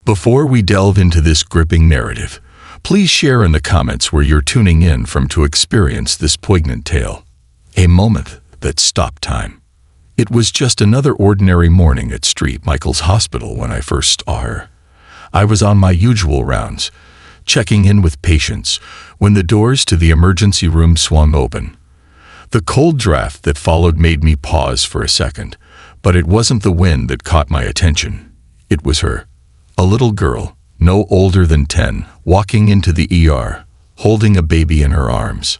Before we delve into this gripping narrative, please share in the comments where you're tuning in from to experience this poignant tale. A moment that stopped time. It was just another ordinary morning at St. Michael's Hospital when I first saw her. I was on my usual rounds, checking in with patients, when the doors to the emergency room swung open. The cold draft that followed made me pause for a second, but it wasn't the wind that caught my attention. It was her. A little girl, no older than 10, walking into the ER, holding a baby in her arms.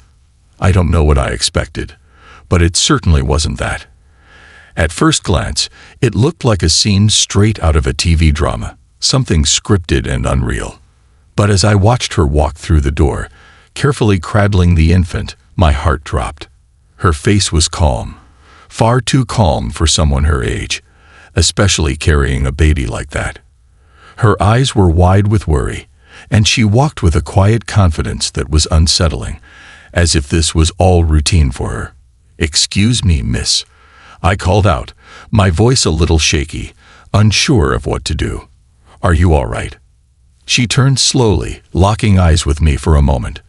I don't know what I expected, but it certainly wasn't that. At first glance, it looked like a scene straight out of a TV drama, something scripted and unreal. But as I watched her walk through the door, carefully cradling the infant, my heart dropped. Her face was calm, far too calm for someone her age, especially carrying a baby like that. Her eyes were wide with worry, and she walked with a quiet confidence that was unsettling, as if this was all routine for her. "Excuse me, miss," I called out, my voice a little shaky, unsure of what to do. "Are you all right?" She turned slowly, locking eyes with me for a moment.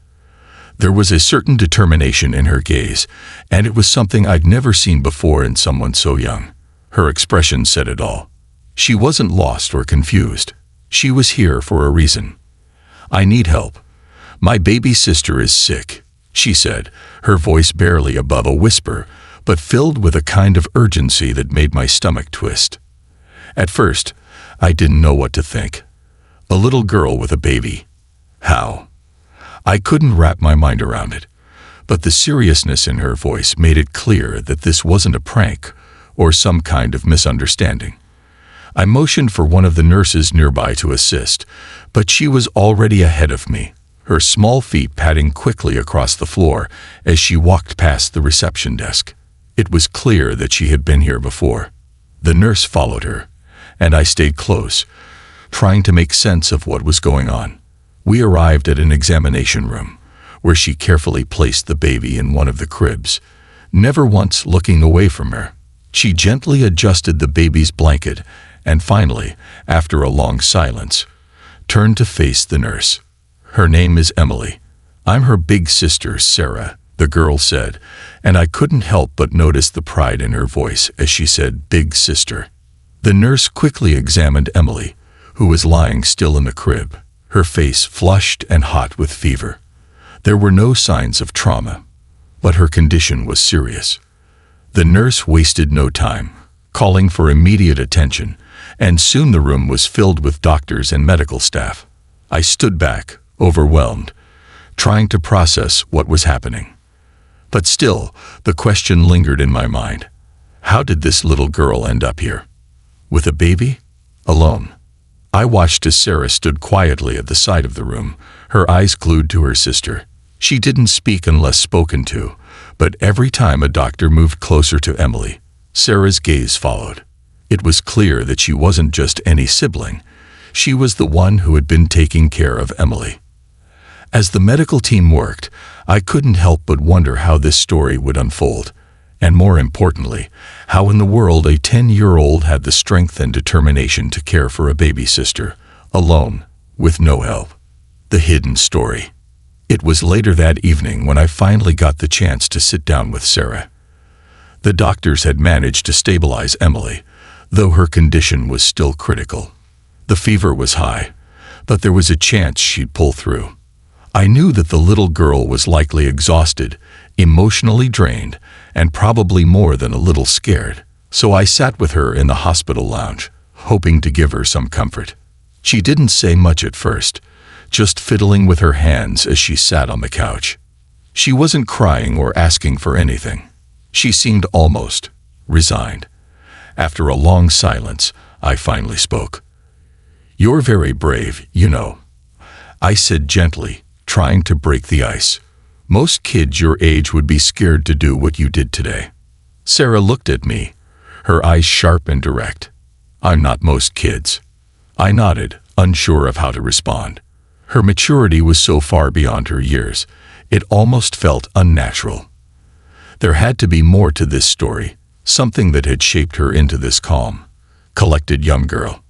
There was a certain determination in her gaze, and it was something I'd never seen before in someone so young. Her expression said it all. She wasn't lost or confused. She was here for a reason. "I need help. My baby sister is sick," she said, her voice barely above a whisper, but filled with a kind of urgency that made my stomach twist. At first, I didn't know what to think. A little girl with a baby. How? I couldn't wrap my mind around it, but the seriousness in her voice made it clear that this wasn't a prank or some kind of misunderstanding. I motioned for one of the nurses nearby to assist, but she was already ahead of me, her small feet padding quickly across the floor as she walked past the reception desk. It was clear that she had been here before. The nurse followed her, and I stayed close, trying to make sense of what was going on. We arrived at an examination room, where she carefully placed the baby in one of the cribs, never once looking away from her. She gently adjusted the baby's blanket, and finally, after a long silence, turned to face the nurse. "Her name is Emily. I'm her big sister, Sarah," the girl said, and I couldn't help but notice the pride in her voice as she said "big sister." The nurse quickly examined Emily, who was lying still in the crib, her face flushed and hot with fever. There were no signs of trauma, but her condition was serious. The nurse wasted no time, calling for immediate attention, and soon the room was filled with doctors and medical staff. I stood back, overwhelmed, trying to process what was happening. But still, the question lingered in my mind. How did this little girl end up here? With a baby? Alone? I watched as Sarah stood quietly at the side of the room, her eyes glued to her sister. She didn't speak unless spoken to, but every time a doctor moved closer to Emily, Sarah's gaze followed. It was clear that she wasn't just any sibling. She was the one who had been taking care of Emily. As the medical team worked, I couldn't help but wonder how this story would unfold, and more importantly, how in the world a 10-year-old had the strength and determination to care for a baby sister, alone, with no help. The hidden story. It was later that evening when I finally got the chance to sit down with Sarah. The doctors had managed to stabilize Emily, though her condition was still critical. The fever was high, but there was a chance she'd pull through. I knew that the little girl was likely exhausted, emotionally drained, and probably more than a little scared, so I sat with her in the hospital lounge, hoping to give her some comfort. She didn't say much at first, just fiddling with her hands as she sat on the couch. She wasn't crying or asking for anything. She seemed almost resigned. After a long silence, I finally spoke. "You're very brave, you know," I said gently, trying to break the ice. "Most kids your age would be scared to do what you did today." Sarah looked at me, her eyes sharp and direct. "I'm not most kids." I nodded, unsure of how to respond. Her maturity was so far beyond her years, it almost felt unnatural. There had to be more to this story, something that had shaped her into this calm, collected young girl.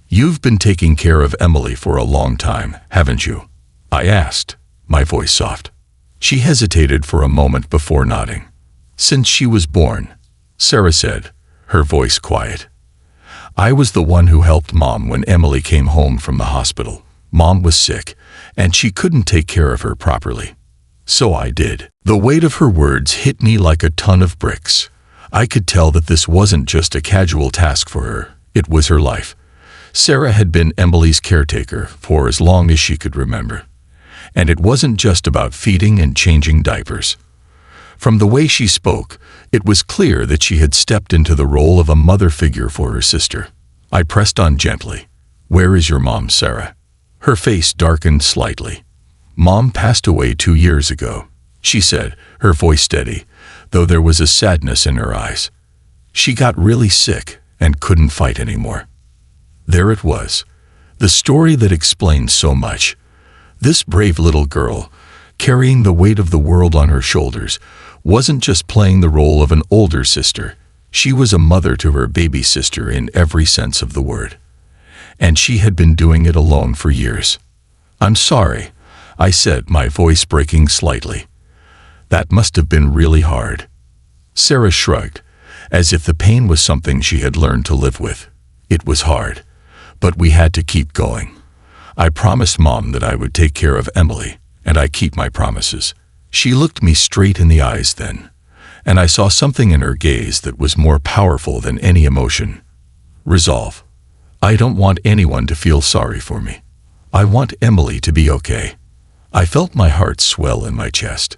"You've been taking care of Emily for a long time, haven't you?" I asked, my voice soft. She hesitated for a moment before nodding. "Since she was born," Sarah said, her voice quiet. "I was the one who helped Mom when Emily came home from the hospital. Mom was sick, and she couldn't take care of her properly. So I did." The weight of her words hit me like a ton of bricks. I could tell that this wasn't just a casual task for her, it was her life. Sarah had been Emily's caretaker for as long as she could remember. And it wasn't just about feeding and changing diapers. From the way she spoke, it was clear that she had stepped into the role of a mother figure for her sister. I pressed on gently. "Where is your mom, Sarah?" Her face darkened slightly. "Mom passed away 2 years ago," she said, her voice steady, though there was a sadness in her eyes. "She got really sick and couldn't fight anymore." There it was, the story that explained so much. This brave little girl, carrying the weight of the world on her shoulders, wasn't just playing the role of an older sister. She was a mother to her baby sister in every sense of the word. And she had been doing it alone for years. "I'm sorry," I said, my voice breaking slightly. "That must have been really hard." Sarah shrugged, as if the pain was something she had learned to live with. "It was hard, but we had to keep going. I promised Mom that I would take care of Emily, and I keep my promises." She looked me straight in the eyes then, and I saw something in her gaze that was more powerful than any emotion. Resolve. "I don't want anyone to feel sorry for me. I want Emily to be okay." I felt my heart swell in my chest.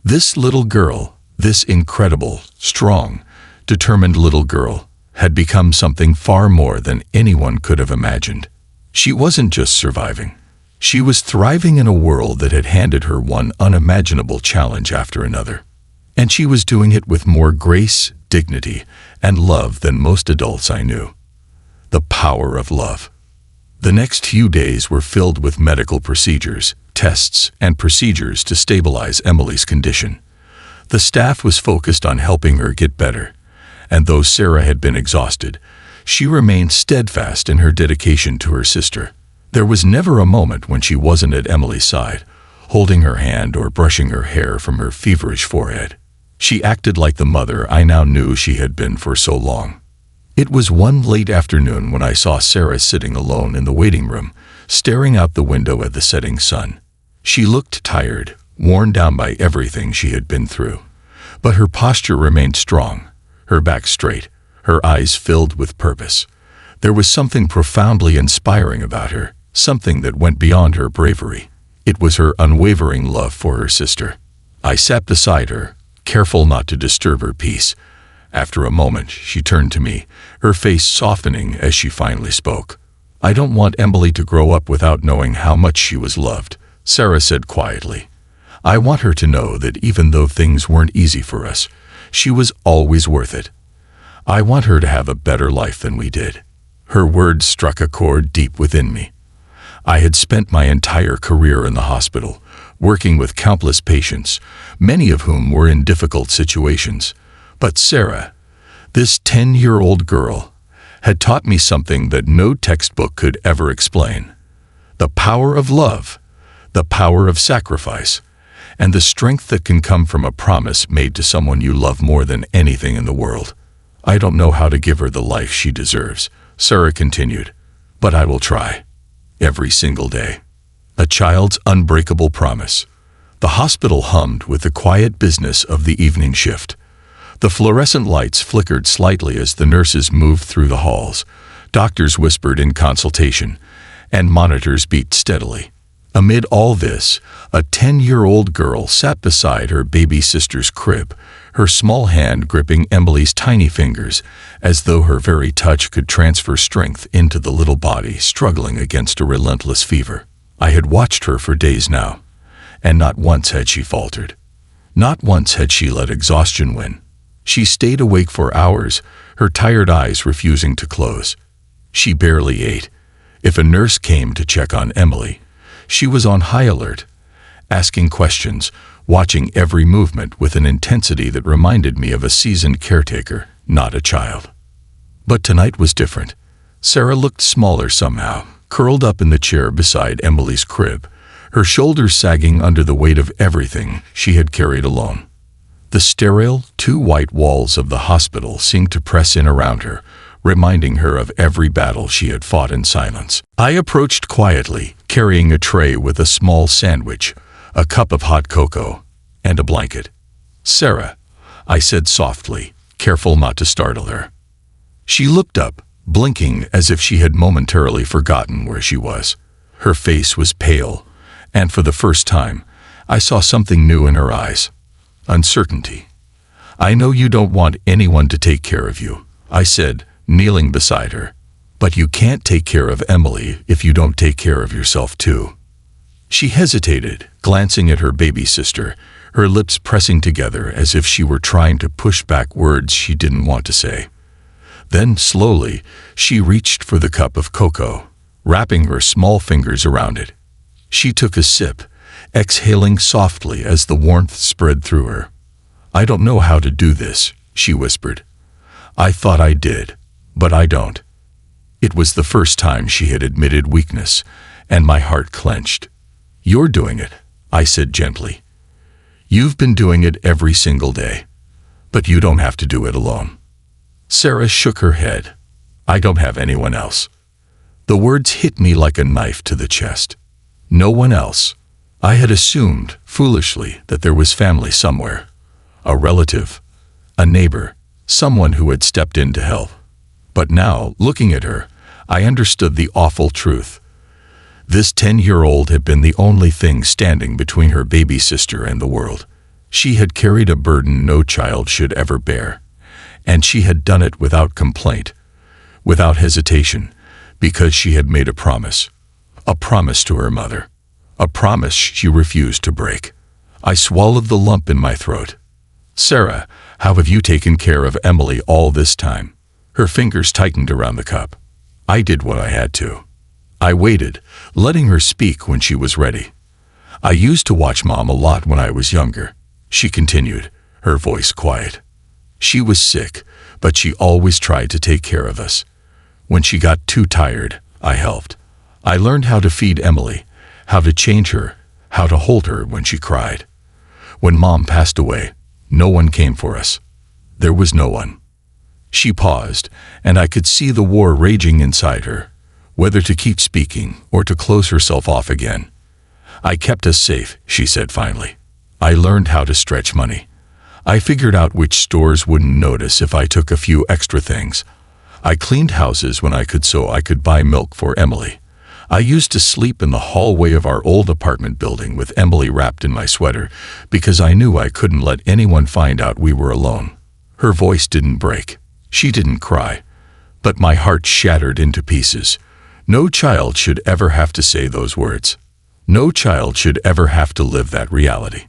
This little girl, this incredible, strong, determined little girl, had become something far more than anyone could have imagined. She wasn't just surviving. She was thriving in a world that had handed her one unimaginable challenge after another. And she was doing it with more grace, dignity, and love than most adults I knew. The power of love. The next few days were filled with medical procedures, tests, and procedures to stabilize Emily's condition. The staff was focused on helping her get better, and though Sarah had been exhausted, she remained steadfast in her dedication to her sister. There was never a moment when she wasn't at Emily's side, holding her hand or brushing her hair from her feverish forehead. She acted like the mother I now knew she had been for so long. It was one late afternoon when I saw Sarah sitting alone in the waiting room, staring out the window at the setting sun. She looked tired, worn down by everything she had been through. But her posture remained strong, her back straight, her eyes filled with purpose. There was something profoundly inspiring about her, something that went beyond her bravery. It was her unwavering love for her sister. I sat beside her, careful not to disturb her peace. After a moment, she turned to me, her face softening as she finally spoke. "I don't want Emily to grow up without knowing how much she was loved," Sarah said quietly. "I want her to know that even though things weren't easy for us, she was always worth it. I want her to have a better life than we did." Her words struck a chord deep within me. I had spent my entire career in the hospital, working with countless patients, many of whom were in difficult situations. But Sarah, this 10-year-old girl, had taught me something that no textbook could ever explain. The power of love, the power of sacrifice, and the strength that can come from a promise made to someone you love more than anything in the world. "I don't know how to give her the life she deserves," Sarah continued, "but I will try. Every single day." A child's unbreakable promise. The hospital hummed with the quiet business of the evening shift. The fluorescent lights flickered slightly as the nurses moved through the halls. Doctors whispered in consultation, and monitors beeped steadily. Amid all this, a 10-year-old girl sat beside her baby sister's crib, her small hand gripping Emily's tiny fingers, as though her very touch could transfer strength into the little body struggling against a relentless fever. I had watched her for days now, and not once had she faltered. Not once had she let exhaustion win. She stayed awake for hours, her tired eyes refusing to close. She barely ate. If a nurse came to check on Emily, she was on high alert, asking questions, watching every movement with an intensity that reminded me of a seasoned caretaker, not a child. But tonight was different. Sarah looked smaller somehow, curled up in the chair beside Emily's crib, her shoulders sagging under the weight of everything she had carried alone. The sterile, two white walls of the hospital seemed to press in around her, reminding her of every battle she had fought in silence. I approached quietly, carrying a tray with a small sandwich, a cup of hot cocoa, and a blanket. "Sarah," I said softly, careful not to startle her. She looked up, blinking as if she had momentarily forgotten where she was. Her face was pale, and for the first time, I saw something new in her eyes. Uncertainty. "I know you don't want anyone to take care of you," I said, kneeling beside her. "But you can't take care of Emily if you don't take care of yourself too." She hesitated, glancing at her baby sister, her lips pressing together as if she were trying to push back words she didn't want to say. Then, slowly, she reached for the cup of cocoa, wrapping her small fingers around it. She took a sip, exhaling softly as the warmth spread through her. "I don't know how to do this," she whispered. "I thought I did, but I don't." It was the first time she had admitted weakness, and my heart clenched. "You're doing it," I said gently. "You've been doing it every single day, but you don't have to do it alone." Sarah shook her head. "I don't have anyone else." The words hit me like a knife to the chest. No one else. I had assumed, foolishly, that there was family somewhere. A relative, a neighbor, someone who had stepped in to help. But now, looking at her, I understood the awful truth. This 10-year-old had been the only thing standing between her baby sister and the world. She had carried a burden no child should ever bear. And she had done it without complaint, without hesitation, because she had made a promise to her mother, a promise she refused to break. I swallowed the lump in my throat. "Sarah, how have you taken care of Emily all this time?" Her fingers tightened around the cup. I did what I had to. I waited, letting her speak when she was ready. "I used to watch Mom a lot when I was younger," she continued, her voice quiet. "She was sick, but she always tried to take care of us. When she got too tired, I helped. I learned how to feed Emily, how to change her, how to hold her when she cried. When Mom passed away, no one came for us. There was no one." She paused, and I could see the war raging inside her, whether to keep speaking or to close herself off again. "I kept us safe," she said finally. "I learned how to stretch money. I figured out which stores wouldn't notice if I took a few extra things. I cleaned houses when I could so I could buy milk for Emily. I used to sleep in the hallway of our old apartment building with Emily wrapped in my sweater because I knew I couldn't let anyone find out we were alone." Her voice didn't break. She didn't cry. But my heart shattered into pieces. No child should ever have to say those words. No child should ever have to live that reality.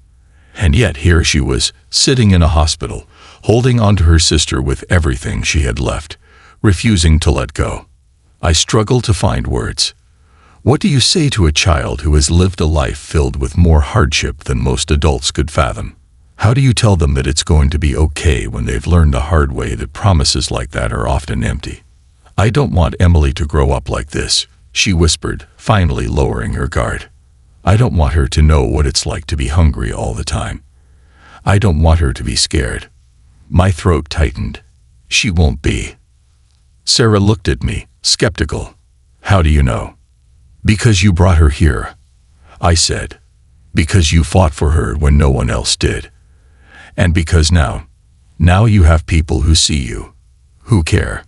And yet here she was, sitting in a hospital, holding onto her sister with everything she had left, refusing to let go. I struggled to find words. What do you say to a child who has lived a life filled with more hardship than most adults could fathom? How do you tell them that it's going to be okay when they've learned the hard way that promises like that are often empty? "I don't want Emily to grow up like this," she whispered, finally lowering her guard. "I don't want her to know what it's like to be hungry all the time. I don't want her to be scared." My throat tightened. "She won't be." Sarah looked at me, skeptical. "How do you know?" "Because you brought her here," I said. "Because you fought for her when no one else did. And because now you have people who see you, who care."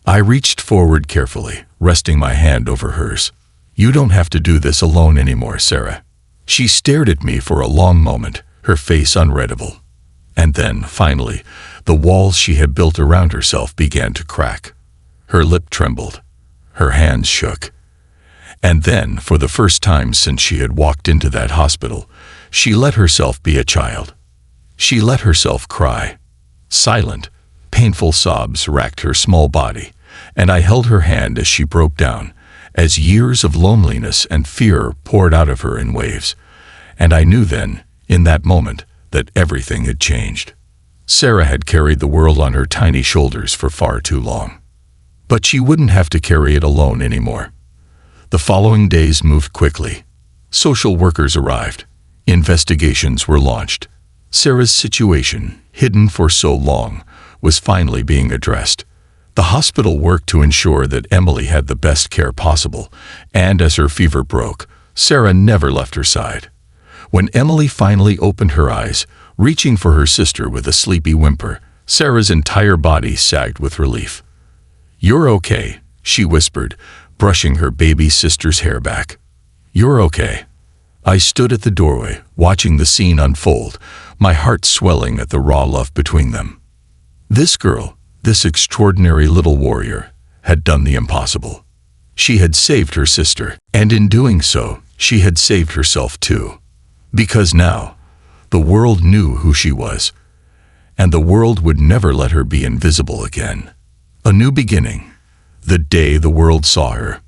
I reached forward carefully, resting my hand over hers. "You don't have to do this alone anymore, Sarah." She stared at me for a long moment, her face unreadable. And then, finally, the walls she had built around herself began to crack. Her lip trembled. Her hands shook. And then, for the first time since she had walked into that hospital, she let herself be a child. She let herself cry. Silent, painful sobs racked her small body, and I held her hand as she broke down, as years of loneliness and fear poured out of her in waves. And I knew then, in that moment, that everything had changed. Sarah had carried the world on her tiny shoulders for far too long. But she wouldn't have to carry it alone anymore. The following days moved quickly. Social workers arrived. Investigations were launched. Sarah's situation, hidden for so long, was finally being addressed. The hospital worked to ensure that Emily had the best care possible, and as her fever broke, Sarah never left her side. When Emily finally opened her eyes, reaching for her sister with a sleepy whimper, Sarah's entire body sagged with relief. "You're okay," she whispered, brushing her baby sister's hair back. "You're okay." I stood at the doorway, watching the scene unfold, my heart swelling at the raw love between them. This girl, this extraordinary little warrior, had done the impossible. She had saved her sister, and in doing so, she had saved herself too. Because now, the world knew who she was, and the world would never let her be invisible again. A new beginning, the day the world saw her.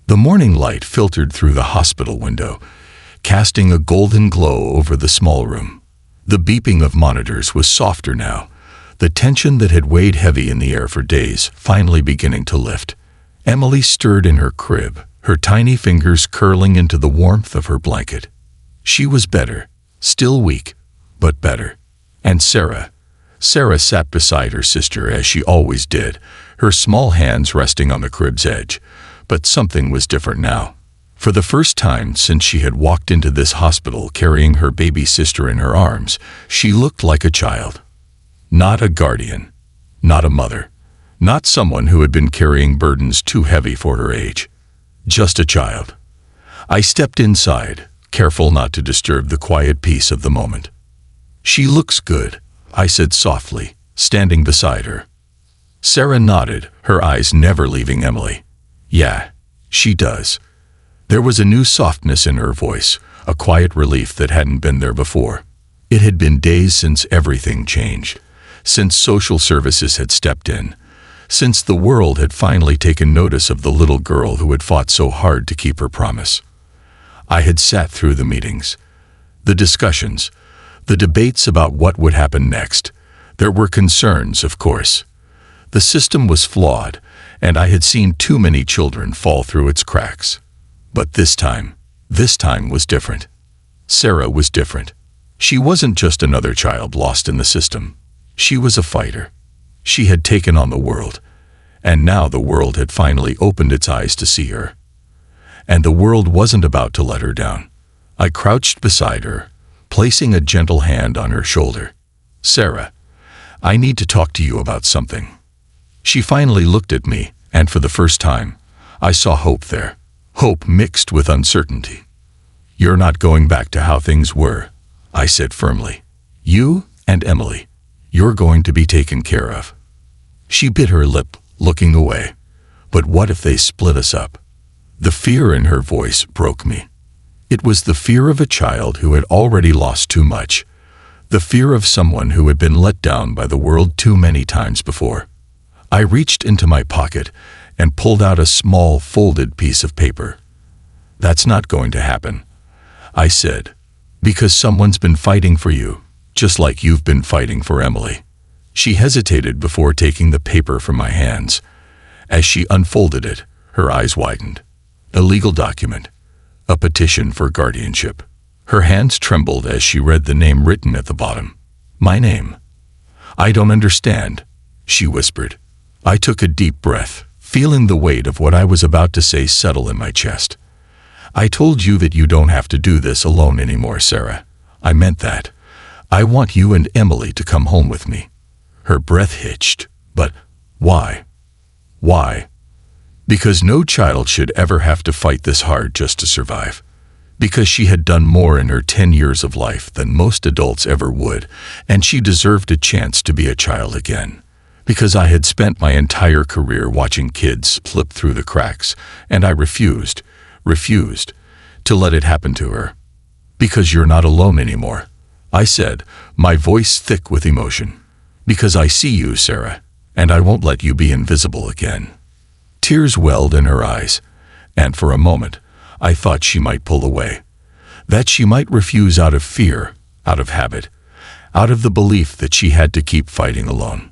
The morning light filtered through the hospital window, casting a golden glow over the small room. The beeping of monitors was softer now, the tension that had weighed heavy in the air for days finally beginning to lift. Emily stirred in her crib, her tiny fingers curling into the warmth of her blanket. She was better, still weak, but better. And Sarah sat beside her sister as she always did, her small hands resting on the crib's edge. But something was different now. For the first time since she had walked into this hospital carrying her baby sister in her arms, she looked like a child. Not a guardian, not a mother, not someone who had been carrying burdens too heavy for her age. Just a child. I stepped inside, careful not to disturb the quiet peace of the moment. "She looks good," I said softly, standing beside her. Sarah nodded, her eyes never leaving Emily. "Yeah, she does." There was a new softness in her voice, a quiet relief that hadn't been there before. It had been days since everything changed, since social services had stepped in, since the world had finally taken notice of the little girl who had fought so hard to keep her promise. I had sat through the meetings, the discussions, the debates about what would happen next. There were concerns, of course. The system was flawed, and I had seen too many children fall through its cracks. But this time was different. Sarah was different. She wasn't just another child lost in the system. She was a fighter. She had taken on the world, and now the world had finally opened its eyes to see her. And the world wasn't about to let her down. I crouched beside her, placing a gentle hand on her shoulder. "Sarah, I need to talk to you about something." She finally looked at me, and for the first time, I saw hope there. Hope mixed with uncertainty. "You're not going back to how things were," I said firmly. "You and Emily, you're going to be taken care of." She bit her lip, looking away. But what if they split us up? The fear in her voice broke me. It was the fear of a child who had already lost too much, the fear of someone who had been let down by the world too many times before. I reached into my pocket and pulled out a small, folded piece of paper. "That's not going to happen," I said, "because someone's been fighting for you, just like you've been fighting for Emily." She hesitated before taking the paper from my hands. As she unfolded it, her eyes widened. A legal document, a petition for guardianship. Her hands trembled as she read the name written at the bottom. "My name." "I don't understand," she whispered. I took a deep breath, feeling the weight of what I was about to say settle in my chest. "I told you that you don't have to do this alone anymore, Sarah. I meant that. I want you and Emily to come home with me." Her breath hitched. "But why? Why?" "Because no child should ever have to fight this hard just to survive. Because she had done more in her 10 years of life than most adults ever would, and she deserved a chance to be a child again. Because I had spent my entire career watching kids slip through the cracks, and I refused to let it happen to her. Because you're not alone anymore," I said, my voice thick with emotion. "Because I see you, Sarah, and I won't let you be invisible again." Tears welled in her eyes, and for a moment, I thought she might pull away. That she might refuse out of fear, out of habit, out of the belief that she had to keep fighting alone.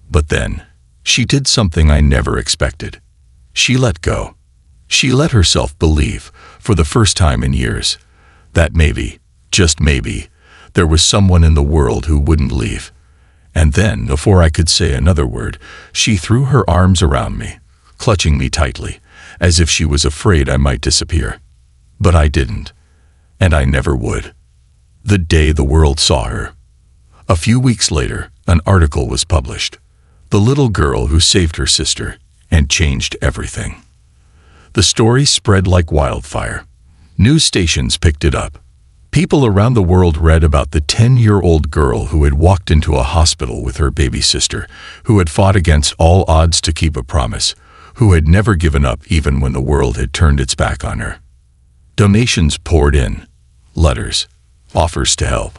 But then, She did something I never expected. She let go. She let herself believe, for the first time in years, that maybe, just maybe, there was someone in the world who wouldn't leave. And then, before I could say another word, she threw her arms around me, clutching me tightly, as if she was afraid I might disappear. But I didn't, and I never would. The day the world saw her. A few weeks later, an article was published. The little girl who saved her sister and changed everything. The story spread like wildfire. News stations picked it up. People around the world read about the 10-year-old girl who had walked into a hospital with her baby sister, who had fought against all odds to keep a promise, who had never given up even when the world had turned its back on her. Donations poured in, letters, offers to help.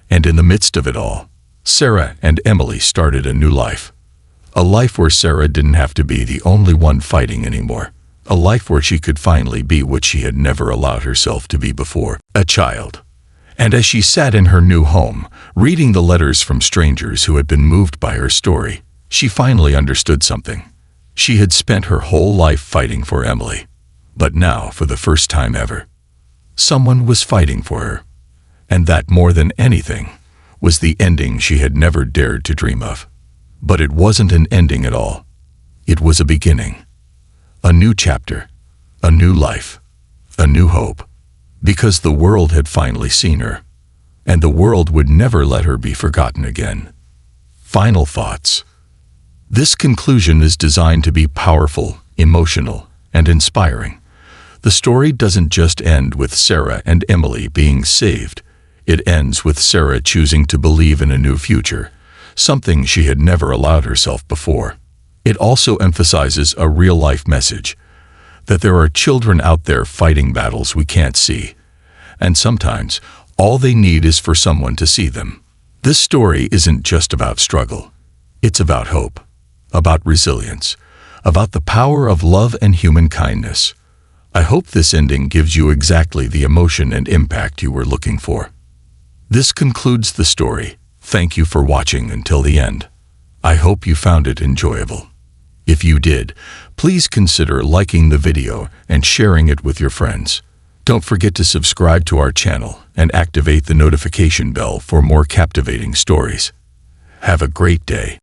And in the midst of it all, Sarah and Emily started a new life. A life where Sarah didn't have to be the only one fighting anymore. A life where she could finally be what she had never allowed herself to be before, a child. And as she sat in her new home, reading the letters from strangers who had been moved by her story, she finally understood something. She had spent her whole life fighting for Emily. But now, for the first time ever, someone was fighting for her. And that, more than anything, was the ending she had never dared to dream of. But it wasn't an ending at all. It was a beginning. A new chapter, a new life, a new hope. Because the world had finally seen her. And the world would never let her be forgotten again. Final thoughts. This conclusion is designed to be powerful, emotional, and inspiring. The story doesn't just end with Sarah and Emily being saved. It ends with Sarah choosing to believe in a new future, something she had never allowed herself before. It also emphasizes a real-life message, that there are children out there fighting battles we can't see, and sometimes all they need is for someone to see them. This story isn't just about struggle. It's about hope, about resilience, about the power of love and human kindness. I hope this ending gives you exactly the emotion and impact you were looking for. This concludes the story. Thank you for watching until the end. I hope you found it enjoyable. If you did, please consider liking the video and sharing it with your friends. Don't forget to subscribe to our channel and activate the notification bell for more captivating stories. Have a great day.